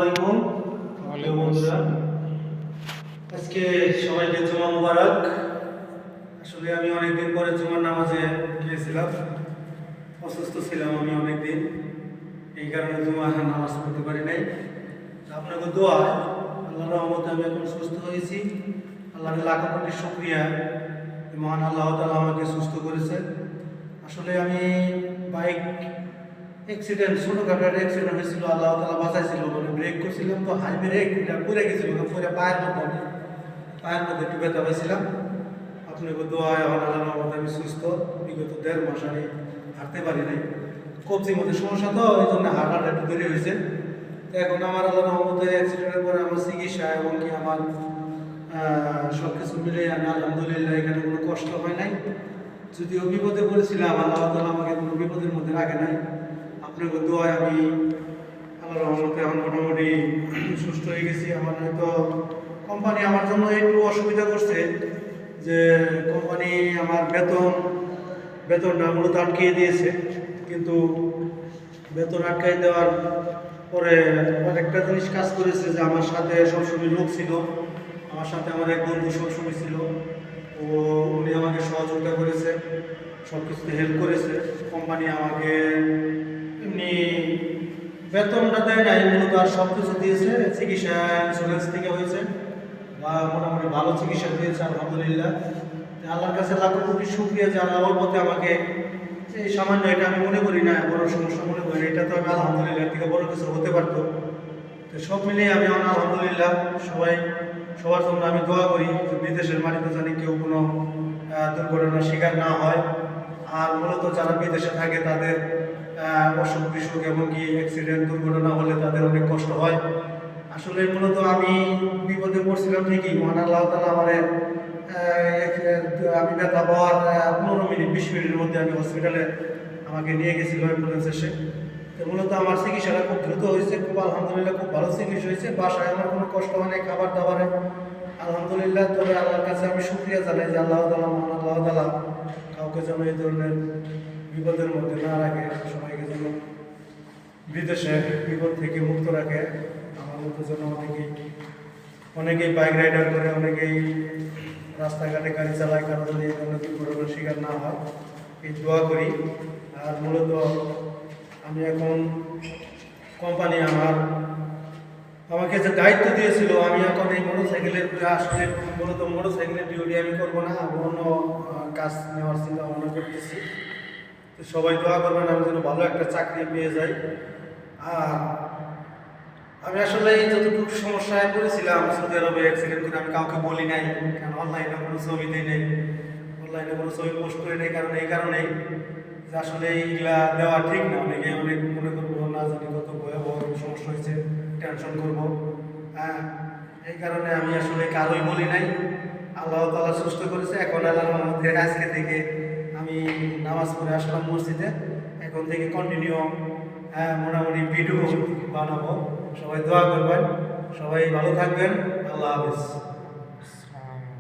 আসসালামু আলাইকুম বন্ধুরা, আজকে সবাইকে জুমা মুবারক। আসলে আমি অনেকদিন পরে জুমার নামাজে গিয়েছিলাম। অসুস্থ ছিলাম আমি অনেকদিন, এই কারণে জুমা নামাজ পড়তে পারি নাই। আপনাকে দোয়া, আল্লাহর রহমতে আমি এখন সুস্থ হয়েছি। আল্লাহর লাখ কোটি শুকরিয়া, মহান আল্লাহ তাআলা আমাকে সুস্থ করেছে। আসলে আমি বাইক অ্যাক্সিডেন্ট, ছোটোখাটো একটা অ্যাক্সিডেন্ট হয়েছিল, আল্লাহ তাআলা বাঁচাইছিল। মানে ব্রেক করছিলাম তো হাই ব্রেক, এটা পড়ে গেছিল, পরে পায়ের মধ্যে একটু ব্যথা পাইছিলাম। আপনাকে দোয়ায় এখন আল্লাহর রহমতে আমি সুস্থ। বিগত 1.5 মাস আমি হাঁটতে পারি নাই, কবজির মধ্যে সমস্যা, তো এই জন্য হাঁটাটা একটু দেরি হয়েছে। তো এখন আমার আল্লাহর রহমতে অ্যাক্সিডেন্টের পরে আমার চিকিৎসা এবং কি আমার সব কিছু মিলে আমি আলহামদুলিল্লাহ এখানে কোনো কষ্ট হয় নাই। যদিও বিপদে পড়েছিলাম, আল্লাহ তাআলা আমাকে কোনো বিপদের মধ্যে রাখে নাই। আপনাকে দোয়ায় আমি আল্লাহর রহমতে এখন মোটামুটি সুস্থ হয়ে গেছি। আমার হয়তো কোম্পানি আমার জন্য একটু অসুবিধা করছে, যে কোম্পানি আমার বেতনটা মূলত আটকিয়ে দিয়েছে। কিন্তু বেতন আটকাই দেওয়ার পরে আরেকটা জিনিস কাজ করেছে, যে আমার সাথে সবসময় লোক ছিল, আমার সাথে আমার এক বন্ধু সবসময় ছিল। ও উনি আমাকে সহযোগিতা করেছে, সব কিছুতে হেল্প করেছে। কোম্পানি আমাকে এমনি বেতনটা দেয় নাই, মূলত আর সব কিছু দিয়েছে। চিকিৎসা ইন্স্যুরেন্স থেকে হয়েছে, বা মোটামুটি ভালো চিকিৎসা দিয়েছে আলহামদুলিল্লাহ। আল্লাহর কাছে লাখ কোটি শুকরিয়া যে আল্লাহ ওর মধ্যে আমাকে এই সামান্য, এটা আমি মনে করি না বড় সমস্যা মনে করি, এটা তো আমি আলহামদুলিল্লাহ থেকে বড় কিছু হতে পারতো। তো সব মিলিয়ে আমি আলহামদুলিল্লাহ। সবার জন্য আমি দোয়া করি যে বিদেশের মাটিতে জানি কেউ কোনো দুর্ঘটনার শিকার না হয়। আর মূলত যারা বিদেশে থাকে তাদের অসুখ বিসুখ এমনকি অ্যাক্সিডেন্ট দুর্ঘটনা হলে তাদের অনেক কষ্ট হয়। আসলে মূলত আমি বিপদে পড়ছিলাম ঠিকই, মহান আল্লাহ তাআলা আমার আমি ব্যথা পাওয়ার 15-20 মিনিটের মধ্যে আমি হসপিটালে আমাকে নিয়ে গেছিল অ্যাম্বুলেন্স এসে। তো মূলত আমার চিকিৎসাটা খুব দ্রুত হয়েছে, খুব আলহামদুলিল্লাহ, খুব ভালো চিকিৎসা হয়েছে। বাসায় আমার কোনো কষ্ট হয় নাই, খাবার দাবারে আলহামদুলিল্লাহ। তবে আল্লাহর কাছে আমি শুকরিয়া জানাই যে আল্লাহ তাআলা, মহান আল্লাহ তাআলা কাউকে যেন এই ধরনের বিপদের মধ্যে না রাখে, সবাইকে যেন বিদেশে বিপদ থেকে মুক্ত রাখে। আমার মতো যেন অনেকেই বাইক রাইডার করে, অনেকেই রাস্তাঘাটে গাড়ি চালায়, কারো যেন এই ধরনের দুর্ঘটনার শিকার না হয়, এই দোয়া করি। আর মূলত আমি এখন কোম্পানি আমাকে যে দায়িত্ব দিয়েছিল, আমি এখন এই মোটরসাইকেলের আসলে মূলত মোটরসাইকেলের ডিউটি আমি করবো না, অন্য কাজ নেওয়ার চিন্তা ভাবনা করতেছি। তো সবাই দোয়া করবেন আমি যেন ভালো একটা চাকরি পেয়ে যাই। আর আমি আসলে যতটুকু সমস্যায় পড়েছিলাম সৌদি আরবে অ্যাক্সিডেন্ট করে, আমি কাউকে বলি নাই, কারণ অনলাইনে কোনো ছবি দিই নাই, অনলাইনে কোনো ছবি পোস্ট করি নাই। কারণ এই কারণেই যে আসলে এইগুলা দেওয়া ঠিক না। অনেক মনে করবো না জানি কত ভয়াবহ সমস্যা হয়েছে, টেনশন করবো। হ্যাঁ, এই কারণে আমি আসলে কারোই বলি নাই। আল্লাহ তাআলা সুস্থ করেছে। এখন আল্লাহর রহমতে আজকে থেকে আমি নামাজ পড়ে আসলাম মসজিদে। এখন থেকে কন্টিনিউ মোটামুটি ভিডিও বানাবো। সবাই দোয়া করবেন, সবাই ভালো থাকবেন। আল্লাহ হাফেজ।